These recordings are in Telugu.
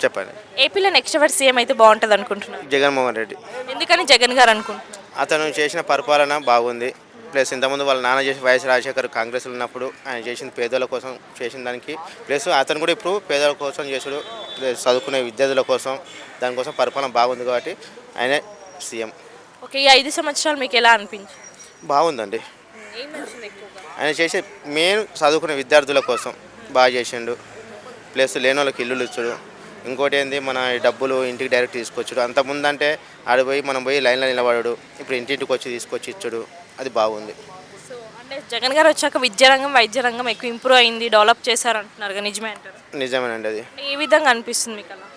చెప్పండి. ఏపీలో నెక్స్ట్ ఎవరు సీఎం అయితే బాగుంటుంది అనుకుంటున్నారు? జగన్మోహన్ రెడ్డి. ఎందుకని జగన్ గారు అనుకుంటున్నారు? అతను చేసిన పరిపాలన బాగుంది. ప్లస్ ఇంతకుముందు వాళ్ళ నాన్న చేసి వైఎస్ రాజశేఖర్ కాంగ్రెస్లో ఉన్నప్పుడు ఆయన చేసిన పేదల కోసం చేసిన దానికి, ప్లస్ అతను కూడా ఇప్పుడు పేదల కోసం చేసుడు, ప్లస్ చదువుకునే విద్యార్థుల కోసం దానికోసం పరిపాలన బాగుంది కాబట్టి ఆయనే సీఎం. ఓకే, ఈ 5 సంవత్సరాలు మీకు ఎలా అనిపించింది? బాగుందండి. ఏం నచ్చింది ఎక్కువగా? ఆయన చేసే మెయిన్ చదువుకునే విద్యార్థుల కోసం బాగా చేసిండు. ప్లస్ లేని వాళ్ళకి ఇల్లులు ఇచ్చుడు. ఇంకోటి ఏంది, మన డబ్బులు ఇంటికి డైరెక్ట్ తీసుకొచ్చుడు. అంతకుముందు అంటే ఆడిపోయి మనం పోయి లైన్లో నిలబడడు, ఇప్పుడు ఇంటింటికి వచ్చి తీసుకొచ్చి ఇచ్చుడు, అది బాగుంది. సో అంటే జగన్ గారు వచ్చాక విద్యారంగం వైద్య రంగం ఎక్కువ ఇంప్రూవ్ అయింది, డెవలప్ చేశారు అంటున్నారు కదా, నిజమే అంటారు? నిజమేనండి అది. ఏ విధంగా అనిపిస్తుంది మీకు అలా?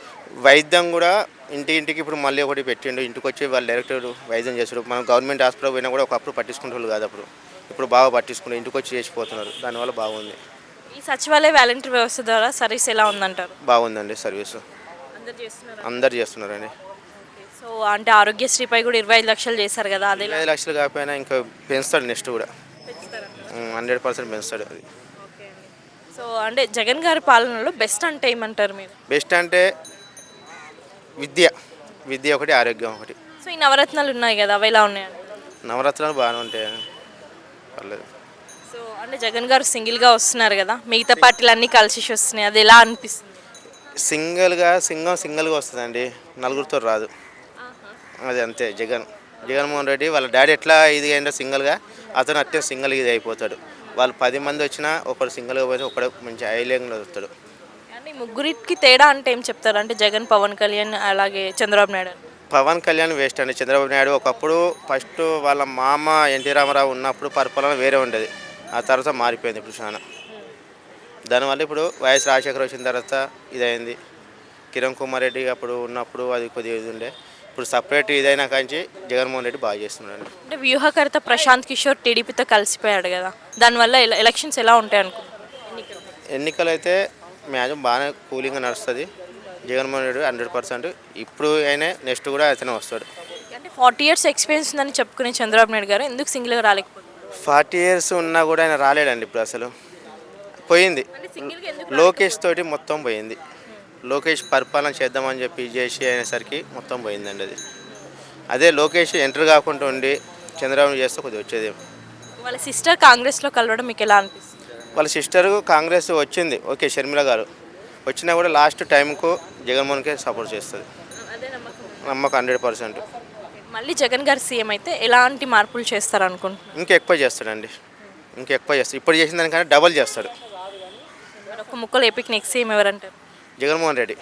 వైద్యం కూడా ఇంటికి ఇప్పుడు మళ్ళీ ఒకటి పెట్టిండు, ఇంటికి వచ్చి వాళ్ళు డైరెక్ట్ వైద్యం చేస్తారు. మనం గవర్నమెంట్ హాస్పిటల్ పోయినా కూడా ఒకప్పుడు పట్టించుకుంటారు కాదు, అప్పుడు ఇప్పుడు బాగా పట్టించుకుంటారు, ఇంటికి వచ్చి చేసిపోతున్నారు. దానివల్ల బాగుంది. ఈ సచివాలయ వాలంటీర్ వ్యవస్థ ద్వారా సర్వీస్ ఎలా ఉందంటారు? బాగుందండి సర్వీసు. అందరు చేస్తున్నారు. అందరు చేస్తున్నారండి. సో అంటే ఆరోగ్యశ్రీపై కూడా 25 లక్షలు చేశారు కదా, అదే 5 లక్షలు కాకపోయినా ఇంకా పెంచుతాడు, నెక్స్ట్ కూడా 100% పెంచుతాడు అది. ఓకే అండి. సో అంటే జగన్ గారి పాలనలో బెస్ట్ అంటే ఏమంటారు మీరు? బెస్ట్ అంటే విద్య, విద్య ఒకటి, ఆరోగ్యం ఒకటి. సో ఈ నవరత్నాలు ఉన్నాయి కదా, అవి ఎలా ఉన్నాయండి? నవరత్నాలు బాగానే ఉంటాయి, పర్లేదు. సో అంటే జగన్ గారు సింగిల్గా వస్తున్నారు కదా, మిగతా పార్టీలు అన్నీ కలిసి వస్తున్నాయి, అది ఎలా అనిపిస్తుంది? సింగల్గా వస్తుందండి, నలుగురితో రాదు. అది అంతే. జగన్మోహన్ రెడ్డి వాళ్ళ డాడీ ఎట్లా ఇది అయిందో సింగిల్గా, అతను అట్టే సింగిల్గా ఇది అయిపోతాడు. వాళ్ళు 10 మంది వచ్చినా ఒకడు సింగిల్గా పోతే ఒకడు మంచి హైలేంగ్లో వస్తాడు. అంటే ముగ్గురికి తేడా అంటే ఏం చెప్తారు? అంటే జగన్, పవన్ కళ్యాణ్, అలాగే చంద్రబాబు నాయుడు. పవన్ కళ్యాణ్ వేస్ట్ అండి. చంద్రబాబు నాయుడు ఒకప్పుడు ఫస్ట్ వాళ్ళ మామ ఎన్టీ రామారావు ఉన్నప్పుడు పరిపాలన వేరే ఉండేది, ఆ తర్వాత మారిపోయింది ఇప్పుడు చాలా. దానివల్ల ఇప్పుడు వైఎస్ రాజశేఖర్ వచ్చిన తర్వాత ఇదైంది. కిరణ్ కుమార్ రెడ్డి అప్పుడు ఉన్నప్పుడు అది కొద్దిగా ఇది ఉండే, ఇప్పుడు సపరేట్ ఇదైనా కానీ జగన్మోహన్ రెడ్డి బాగా చేస్తున్నాడు. అంటే వ్యూహకర్త ప్రశాంత్ కిషోర్ టీడీపీతో కలిసిపోయాడు కదా, దానివల్ల ఎలక్షన్స్ ఎలా ఉంటాయి అనుకుంటున్నారు? ఎన్నికలు అయితే మ్యాక్సిమం బాగానే కూలింగ్గా నడుస్తుంది. జగన్మోహన్ రెడ్డి 100%. ఇప్పుడు అయినా నెక్స్ట్ కూడా అతనే వస్తాడు. అంటే 40 years ఎక్స్పీరియన్స్ ఉందని చెప్పుకునే చంద్రబాబు నాయుడు గారు ఎందుకు సింగిల్గా రాలేకపోతే? 40 years ఉన్నా కూడా ఆయన రాలేడండి. ఇప్పుడు అసలు పోయింది. లోకేష్ తోటి మొత్తం పోయింది. లోకేష్ పరిపాలన చేద్దామని చెప్పి చేసి అయినసరికి మొత్తం పోయిందండి అది. అదే లోకేష్ ఎంటర్ కాకుండా ఉండి చంద్రబాబు చేస్తే కొద్దిగా వచ్చేది. వాళ్ళ సిస్టర్ కాంగ్రెస్లో కలవడం మీకు ఎలా అనిపిస్తుంది? వాళ్ళ సిస్టర్ కాంగ్రెస్ వచ్చింది, ఓకే, షర్మిల గారు వచ్చినా కూడా లాస్ట్ టైంకు జగన్మోహన్కే సపోర్ట్ చేస్తుంది. నమ్మకం 100%. మళ్ళీ జగన్ గారు సీఎం అయితే ఎలాంటి మార్పులు చేస్తారు అనుకుంటున్నారు? ఇంకా ఎక్కువ చేస్తాడండి, ఇంకా ఎక్కువ చేస్తాడు. ఇప్పుడు చేసిన దానికన్నా డబల్ చేస్తాడు. ఒక ముక్కలు ఏపీకి నెక్స్ట్ సీఎం ఎవరంటారు? జగన్మోహన్ రెడ్డి.